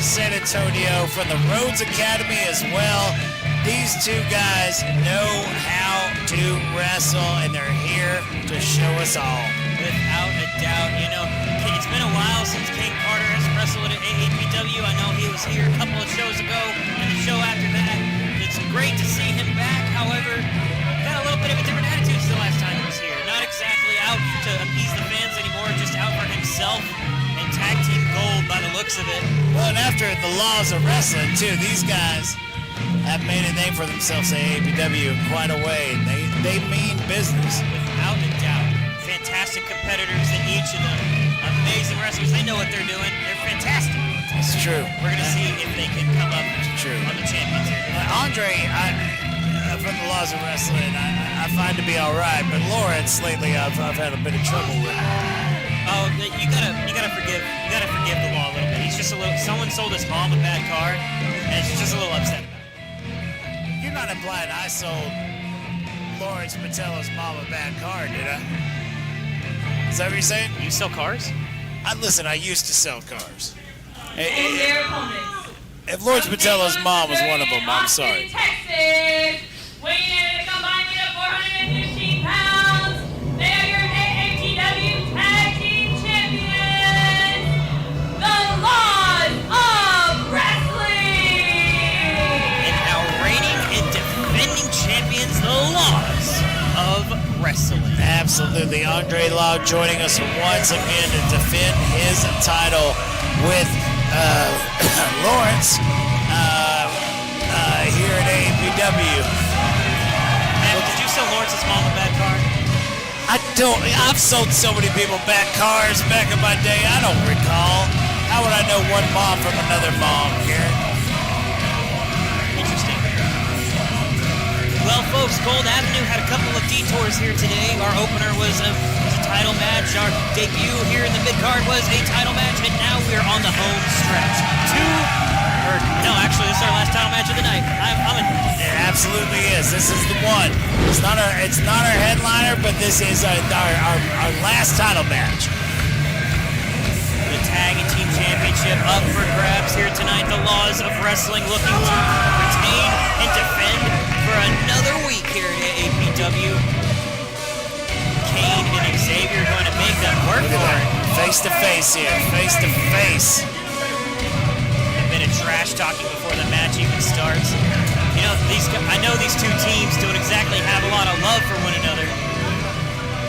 San Antonio from the Rhodes Academy as well. These two guys know how to wrestle, and they're here to show us all. Without a doubt. You know, it's been a while since Caine Carter has wrestled at AAPW. I know he was here a couple of shows ago, and the show after that. It's great to see him back. However, got a little bit of a different attitude since the last time he was here. Not exactly out to appease the fans anymore, just out for himself and tag team gold by the looks of it. Well, and after the laws of wrestling, too, these guys have made a name for themselves at AAPW in quite a way. They mean business. Without a doubt. Fantastic competitors in each of them. Amazing wrestlers. They know what they're doing. They're fantastic. It's true. We're going to see if they can come up on the champions here. Andre, from the laws of wrestling, I find to be all right, but Lawrence lately I've had a bit of trouble with. Oh, you gotta forgive the law a little bit. He's just a little. Someone sold his mom a bad car, and he's just a little upset about it. You're not implying I sold Lawrence Patella's mom a bad car, did I? Is that what you're saying? You sell cars? Listen, I used to sell cars. And their opponents. If Lawrence Patella's mom was one of them, I'm sorry. Texas, weighing in at a combined weight of 415 pounds, they are your AAPW Tag Team Champions, the Laws of Wrestling! And now reigning and defending champions, the Laws of Wrestling. Absolutely. Andre Law joining us once again to defend his title with Lawrence here at AAPW. Did you sell Lawrence's mom a bad car? I've sold so many people bad cars back in my day, I don't recall. How would I know one mom from another mom, Garrett? Interesting. Well, folks, Gold Avenue had a couple of detours here today. Our opener was a title match. Our debut here in the mid-card was a title match, and now we're on the home stretch. This is our last title match of the night. It absolutely is. This is the one. It's not our headliner, but this is our last title match. The Tag and Team Championship up for grabs here tonight. The Laws of Wrestling looking to retain and defend for another week here at AAPW. Caine and Xavier going to make them work for it. Face to face here. Face to face. Trash talking before the match even starts. You know, I know these two teams don't exactly have a lot of love for one another.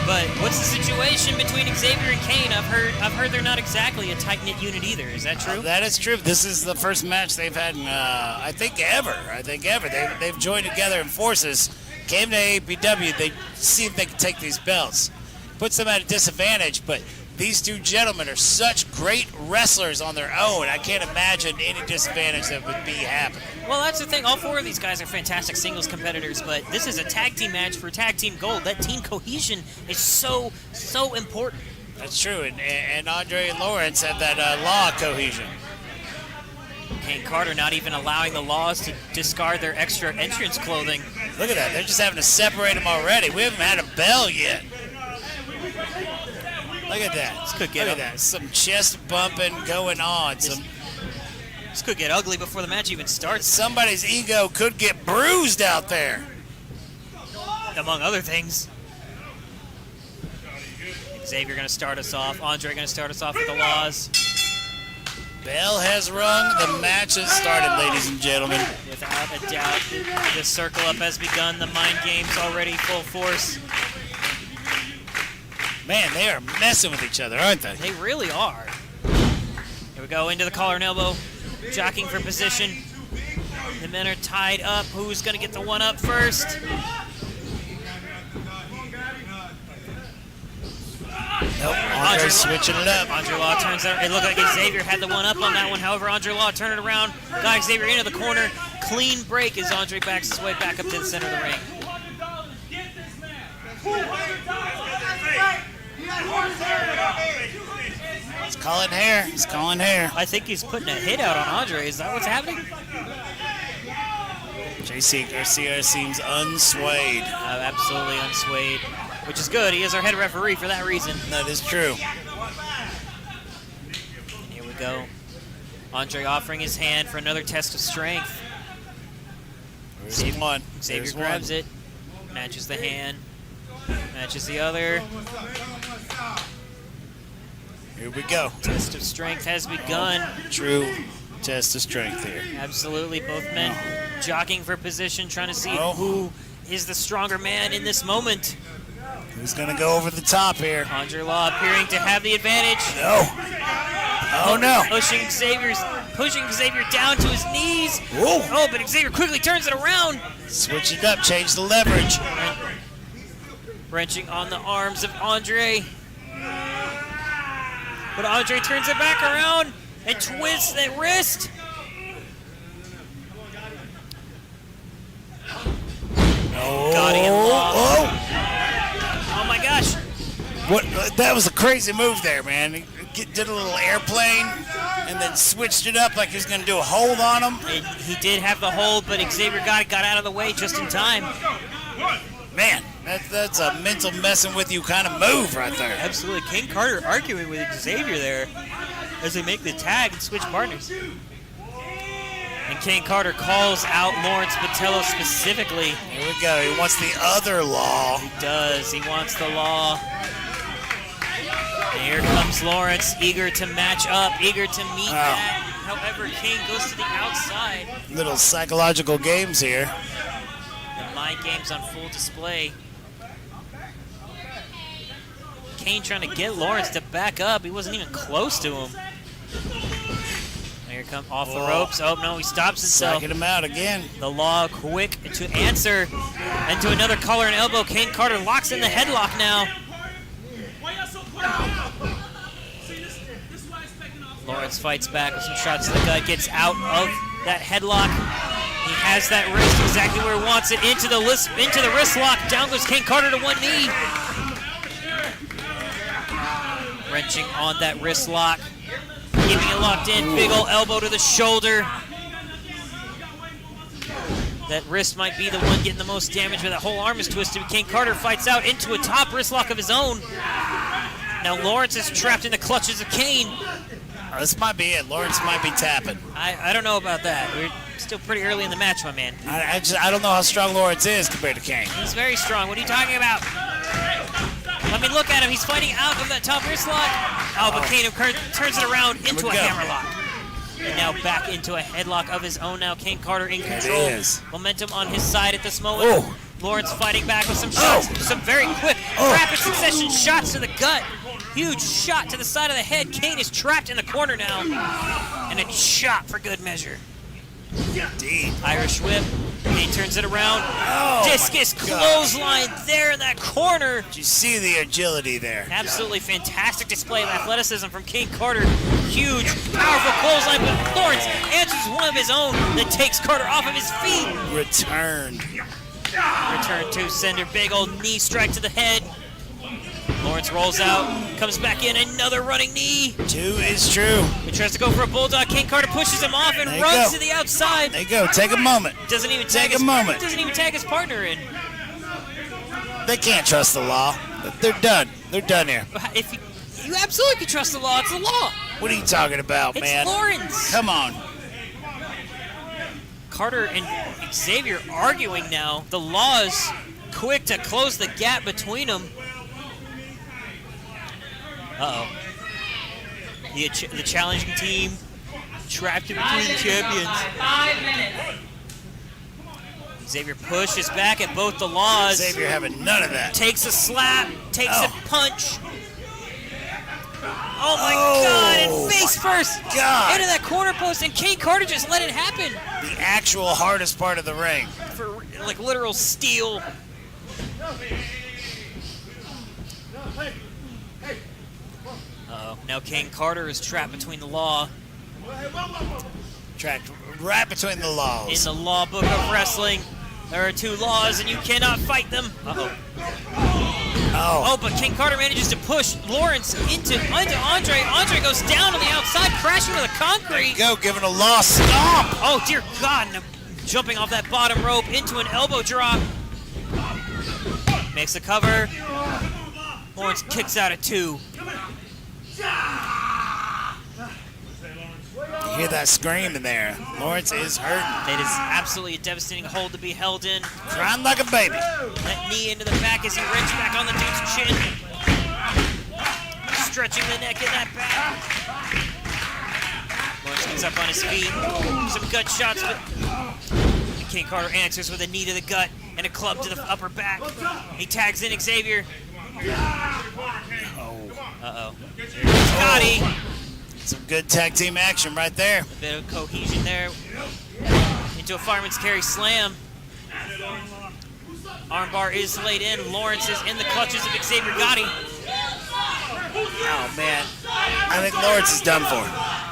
But what's the situation between Xavier and Caine? I've heard they're not exactly a tight-knit unit either. Is that true? That is true. This is the first match they've had in, I think ever. They've joined together in forces. Came to AAPW. They see if they can take these belts. Puts them at a disadvantage, but these two gentlemen are such great wrestlers on their own. I can't imagine any disadvantage that would be happening. Well, that's the thing. All four of these guys are fantastic singles competitors, but this is a tag team match for tag team gold. That team cohesion is so important. That's true, and Andre and Lawrence have that law cohesion. Caine Carter not even allowing the Laws to discard their extra entrance clothing. Look at that. They're just having to separate them already. We haven't had a bell yet. Look at that. Look at that. Some chest bumping going on. This could get ugly before the match even starts. Somebody's ego could get bruised out there. Among other things. Xavier going to start us off. Andre going to start us off with the Laws. Bell has rung. The match has started, ladies and gentlemen. Without a doubt, the circle up has begun. The mind game's already full force. Man, they are messing with each other, aren't they? They really are. Here we go, into the collar and elbow. Jockeying for position. The men are tied up. Who's going to get the one up first? Nope, Andre switching it up. Andre Law turns it. It looked like Xavier had the one up on that one. However, Andre Law turned it around. Got Xavier into the corner. Clean break as Andre backs his way back up to the center of the ring. He's calling hair. He's calling hair. I think he's putting a hit out on Andre. Is that what's happening? JC Garcia seems unswayed. Absolutely unswayed, which is good. He is our head referee for that reason. That is true. Here we go. Andre offering his hand for another test of strength. There's one. Xavier There's grabs one. it, matches the hand, matches the other. Here we go. Test of strength has begun. True test of strength here. Absolutely, both men jockeying for position, trying to see Oh. who is the stronger man in this moment. Who's going to go over the top here? Andre Law appearing to have the advantage. No. Oh, no. Pushing Xavier down to his knees. Whoa. Oh, but Xavier quickly turns it around. Switch it up. Change the leverage. Wrenching on the arms of Andre. But Andre turns it back around and twists that wrist. Oh. Gotti and Law. Oh. Oh my gosh. What? That was a crazy move there, man. He did a little airplane and then switched it up like he was going to do a hold on him. He did have the hold, but Xavier Gotti got out of the way just in time. Man, that's a mental messing with you kind of move right there. Absolutely. Caine Carter arguing with Xavier there as they make the tag and switch partners. And Caine Carter calls out Lawrence Botello specifically. Here we go. He wants the other Law. He does. He wants the Law. And here comes Lawrence, eager to match up, eager to meet that. However, Caine goes to the outside. Little psychological games here. The mind games on full display. Caine trying to get Lawrence to back up. He wasn't even close to him. Here come off the ropes. Oh no, he stops himself. Psyching him out again. The Law quick to answer. And to another collar and elbow. Caine Carter locks in the headlock now. Lawrence fights back with some shots to the gut, gets out of that headlock. He has that wrist exactly where he wants it, into the wrist lock. Down goes Caine Carter to one knee. Wrenching on that wrist lock. Keeping it locked in, big ol' elbow to the shoulder. That wrist might be the one getting the most damage, but that whole arm is twisted. Caine Carter fights out into a top wrist lock of his own. Now Lawrence is trapped in the clutches of Caine. Oh, this might be it. Lawrence might be tapping. I don't know about that. We're still pretty early in the match, my man. I don't know how strong Lawrence is compared to Caine. He's very strong. What are you talking about? I mean, look at him. He's fighting out of that top wrist lock. Oh, but Caine turns it around into a hammerlock. And now back into a headlock of his own now. Caine Carter in control. It is. Momentum on his side at this moment. Oh. Lawrence fighting back with some shots. Some very quick, rapid succession shots to the gut. Huge shot to the side of the head. Caine is trapped in the corner now. And a shot for good measure. Indeed. Irish whip. Caine turns it around. Oh, Discus clothesline there in that corner. Did you see the agility there? Absolutely fantastic display of athleticism from Caine Carter. Huge, powerful clothesline, but Lawrence answers one of his own that takes Carter off of his feet. Returned. Return to sender, big old knee strike to the head. Lawrence rolls out, comes back in, another running knee. Two is true. He tries to go for a bulldog. Caine Carter pushes him off and There you runs go. to the outside. There you go. Take a moment. Doesn't even Take a moment. Doesn't even tag his partner in. They can't trust the Law. They're done. They're done here. If you absolutely can trust the Law. It's the Law. What are you talking about, It's man? Lawrence. Come on. Carter and Xavier arguing now. The Law is quick to close the gap between them. Uh-oh. The challenging team trapped in between the champions. 5 minutes. Xavier pushes back at both the Laws. Xavier having none of that. Takes a slap, takes a punch. Oh my Oh, God, and face first God. into that corner post, and Caine Carter just let it happen. The actual hardest part of the ring. For like literal steel. Uh-oh, now Caine Carter is trapped between the Law. Trapped right between the In Laws. the Law Book of Wrestling, there are 2 laws and you cannot fight them. Uh-oh. Oh, but Caine Carter manages to push Lawrence into Andre. Andre goes down on the outside, crashing to the concrete. Go, giving a Law stomp. Oh, dear God. And jumping off that bottom rope into an elbow drop. Makes the cover. Lawrence kicks out at 2. Hear that scream in there. Lawrence is hurting. It is absolutely a devastating hold to be held in. Crying like a baby. That knee into the back as he wrenched back on the dude's chin. Stretching the neck in that back. Lawrence gets up on his feet. Some gut shots. Caine Carter answers with a knee to the gut and a club to the upper back. He tags in Xavier. Uh-oh. Gotti. Some good tag team action right there. A bit of cohesion there. Into a fireman's carry slam. Armbar is laid in. Lawrence is in the clutches of Xavier Gotti. Oh, man. I think Lawrence is done for.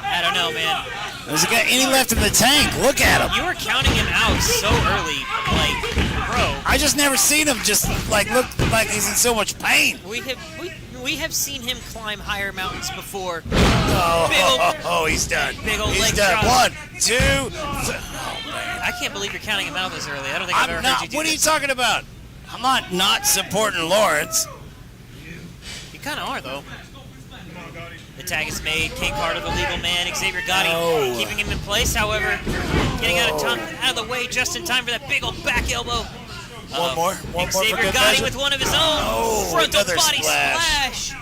I don't know, man. Has he got any left in the tank? Look at him. You were counting him out so early. Like, bro. I just never seen him just, like, look like he's in so much pain. We have seen him climb higher mountains before. Oh, he's done. Big old He's leg done. drop. 1, 2. Oh, man. I can't believe you're counting him out this early. I don't think I've ever heard you do What are you this. talking about? I'm not supporting Lawrence. You kind of are, though. The tag is made. Caine Carter, the legal man. Xavier Gotti keeping him in place. However, getting out of the way just in time for that big old back elbow. One more for Xavier good Gotti measure. with one of his own. Frontal another body splash.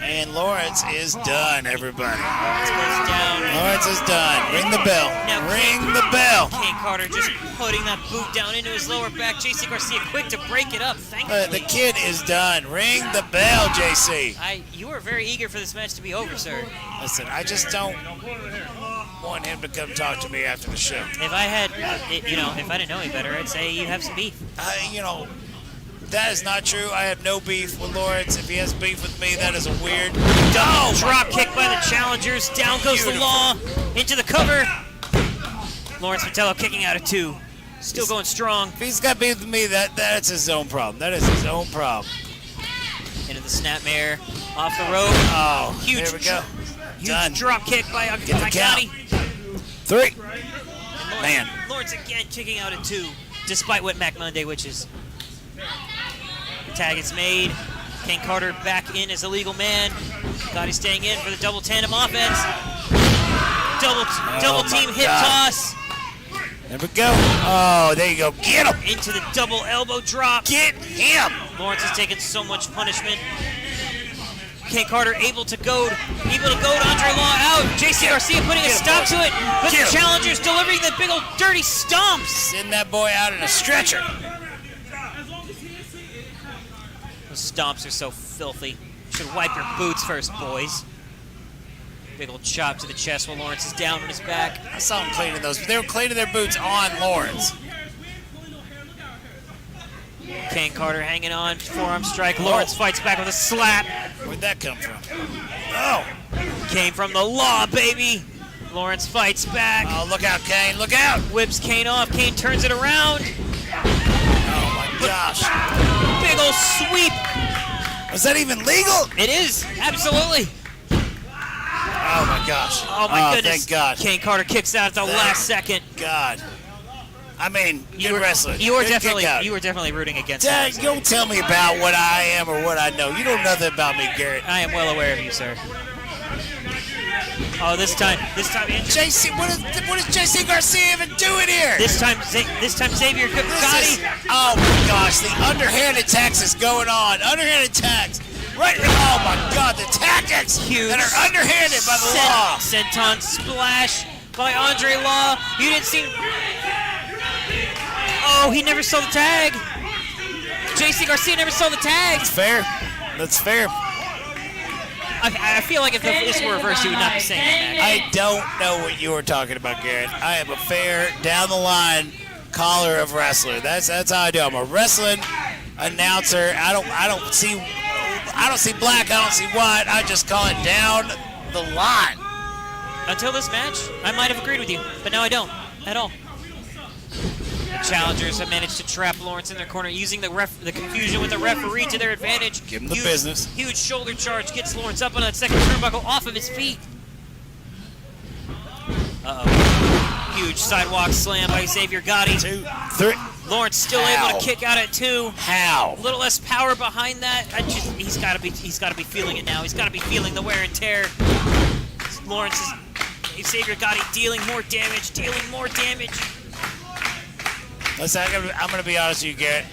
And Lawrence is done, everybody. Goes down. Lawrence is done. Ring the bell. Now, Ring the bell. Caine Carter just putting that boot down into his lower back. JC Garcia quick to break it up. Thankfully. The kid is done. Ring the bell, JC. You were very eager for this match to be over, sir. Listen, I just don't want him to come talk to me after the show. If I had, if I didn't know any better, I'd say you have some beef. That is not true. I have no beef with Lawrence. If he has beef with me, that is a weird Drop kick by the challengers. Down goes the Law into the cover. Lawrence Vitello kicking out of 2. Still going strong. If he's got beef with me, that's his own problem. That is his own problem. Into the snapmare. Off the rope. Oh, huge. there we go. Huge Done. drop kick by Get the count. Gotti. 3. And Man. Lawrence again kicking out at 2, despite what Mac Monday wishes. Tag is made. Caine Carter back in as a legal man. Gotti staying in for the double tandem offense. Double team hip toss. There we go. Oh, there you go. Get him. Into the double elbow drop. Get him. Lawrence has taken so much punishment. Caine Carter able to goad Andre Law out. JC Garcia putting a stop to it. But the challengers delivering the big old dirty stomps. Send that boy out in a stretcher. Those stomps are so filthy. Should wipe your boots first, boys. Big old chop to the chest while Lawrence is down on his back. I saw him cleaning those. They were cleaning their boots on Lawrence. Caine Carter hanging on, forearm strike. Lawrence fights back with a slap. Where'd that come from? Oh. Came from the Law, baby. Lawrence fights back. Oh, look out, Caine. Look out. Whips Caine off. Caine turns it around. Oh, my gosh. Big old sweep. Was that even legal? It is, absolutely. Oh, my gosh. Oh, my goodness. Thank God. Caine Carter kicks out at the last second. God. I mean, good wrestling. You were Good kick out. definitely rooting against Dad, him. you don't tell me about what I am or what I know. You know nothing about me, Garrett. I am well aware of you, sir. Oh, this time, JC, what is JC Garcia even doing here? This time, Xavier Gotti. Oh my gosh, the underhanded attacks is going on. Underhanded attacks. Right. Oh my God, the tactics Huge. that are underhanded by the Law. Senton splash by Andre Law. You didn't see. Oh, he never saw the tag. JC Garcia never saw the tag. That's fair. That's fair. I feel like if this were reversed, he would not be saying that. I don't know what you were talking about, Garrett. I am a fair, down the line caller of wrestler. That's how I do. I'm a wrestling announcer. I don't see black. I don't see white. I just call it down the line. Until this match, I might have agreed with you, but now I don't at all. The challengers have managed to trap Lawrence in their corner, using the confusion with the referee to their advantage. Give him the business. Huge shoulder charge gets Lawrence up on that second turnbuckle off of his feet. Uh-oh. Huge sidewalk slam by Xavier Gotti. 2, 3. Lawrence still able to kick out at 2. How? A little less power behind that. He's got to be feeling it now. He's got to be feeling the wear and tear. Lawrence is Xavier Gotti dealing more damage. Listen, I'm going to be honest with you, Garrett.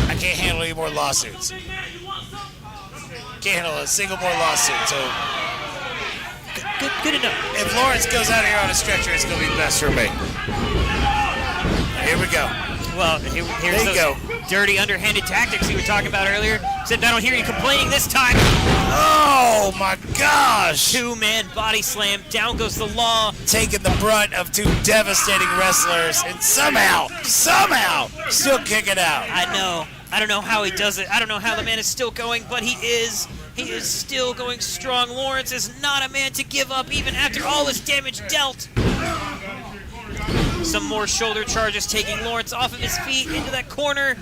I can't handle any more lawsuits. Can't handle a single more lawsuit. So Good enough. if Lawrence goes out here on a stretcher, it's going to be best for me. Here we go. Well, here's There you those dirty, underhanded tactics you were talking about earlier. Except I don't hear you complaining this time. Oh my gosh! Two-man body slam. Down goes the Law. Taking the brunt of two devastating wrestlers, and somehow, still kicking out. I know. I don't know how he does it. I don't know how the man is still going, but he is. He is still going strong. Lawrence is not a man to give up, even after all this damage dealt. Some more shoulder charges, taking Lawrence off of his feet into that corner.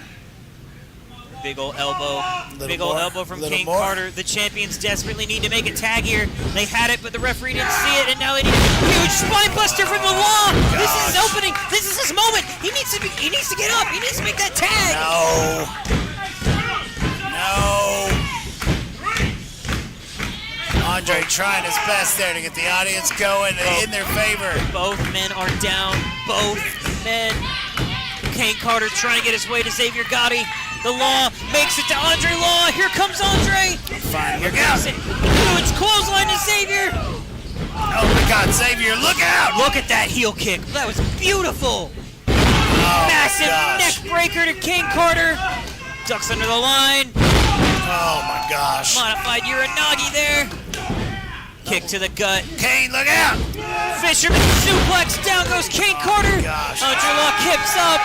Big ol' elbow. Big ol' elbow from Caine Carter. The champions desperately need to make a tag here. They had it, but the referee didn't see it, and now they need a huge spine buster from the Law. This is his opening. This is his moment. He needs to get up. He needs to make that tag. No. Andre trying his best there to get the audience going in their favor. Both men are down. Both men. Caine Carter trying to get his way to Xavier Gotti. The Law makes it to Andre Law. Here comes Andre. Fine, here goes. Huge clothesline to Xavier. Oh my God, Xavier, look out! Look at that heel kick. That was beautiful. Oh Massive my neck breaker to Caine Carter. Ducks under the line. Oh my gosh. Modified Uranagi there. Kick to the gut. Caine, look out! Fisherman suplex. Down goes Caine Carter. Gosh. Andre Law kicks up.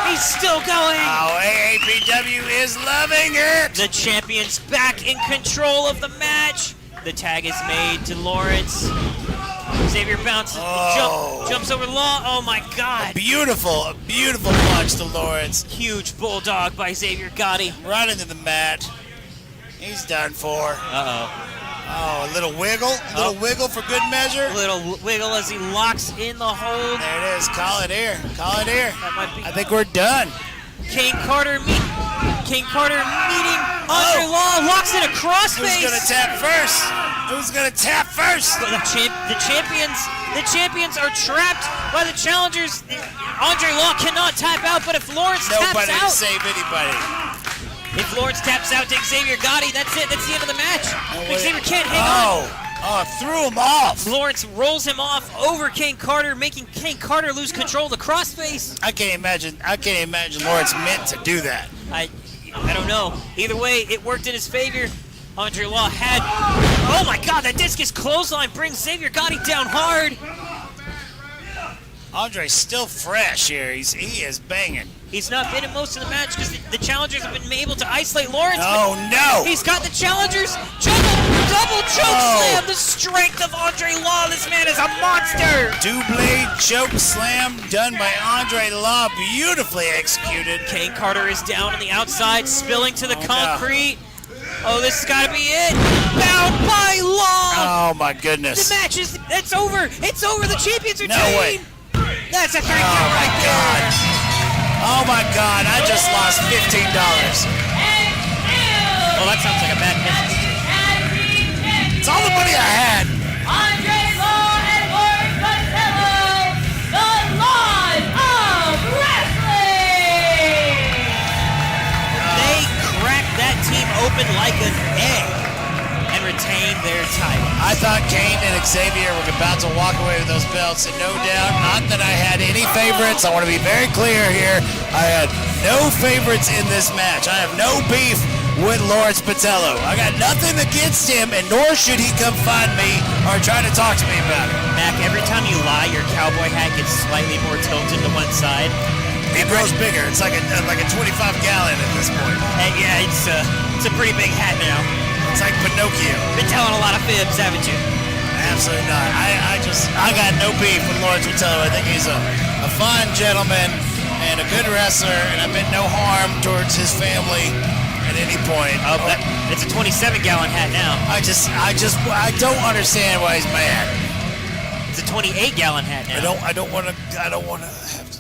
He's still going. Oh, AAPW is loving it! The champion's back in control of the match. The tag is made to Lawrence. Xavier bounces, jumps over Law. Oh my God. A beautiful punch to Lawrence. Huge bulldog by Xavier Gotti. Right into the mat. He's done for. Uh-oh. Oh, a little wiggle. Wiggle for good measure. Little wiggle as he locks in the hold. There it is. Call it here. That might be. I think we're done. Caine Carter meeting Andre Law, locks in a crossface. Who's gonna tap first? The champions are trapped by the challengers. Andre Law cannot tap out, but if Lawrence taps Nobody out, to save anybody. if Lawrence taps out to Xavier Gotti, that's it. That's the end of the match. Xavier can't hang on. Oh, threw him off. Lawrence rolls him off over Caine Carter, making Caine Carter lose control of the crossface. I can't imagine Lawrence meant to do that. I don't know. Either way, it worked in his favor. Andre Law had. Oh my God! That discus clothesline brings Xavier Gotti down hard. Andre's still fresh here. He is banging. He's not been in most of the match because the challengers have been able to isolate Lawrence. Oh no! He's got the challengers. Double choke slam. The strength of Andre Law. This man is a monster. Two-blade choke slam done by Andre Law. Beautifully executed. Caine Carter is down on the outside, spilling to the Oh, concrete. No. Oh, this has got to be it. Bound by Law. Oh my goodness. The match is. It's over. It's over. The champions are No way. That's a 3 count right there. Oh my God, I just lost $15. Well, that sounds like a bad business. It's all the money I had. Andre Law and Lawrence Costello, the Laws of Wrestling! They cracked that team open like an egg and retained their title. I thought Caine and Xavier were about to walk away with those belts, and no doubt, not that I had any favorites. I want to be very clear here. I had no favorites in this match. I have no beef with Lawrence Costello. I got nothing against him, and nor should he come find me or try to talk to me about it. Mac, every time you lie, your cowboy hat gets slightly more tilted to one side. It grows bigger. It's like a 25-gallon at this point. And yeah, it's a pretty big hat now. It's like Pinocchio. Been telling a lot of fibs, haven't you? Absolutely not. I got no beef with Lawrence Costello. I think he's a fine gentleman and a good wrestler, and I meant no harm towards his family at any point. Oh, it's a 27-gallon hat now. I don't understand why he's mad. It's a 28-gallon hat now. I don't want to have to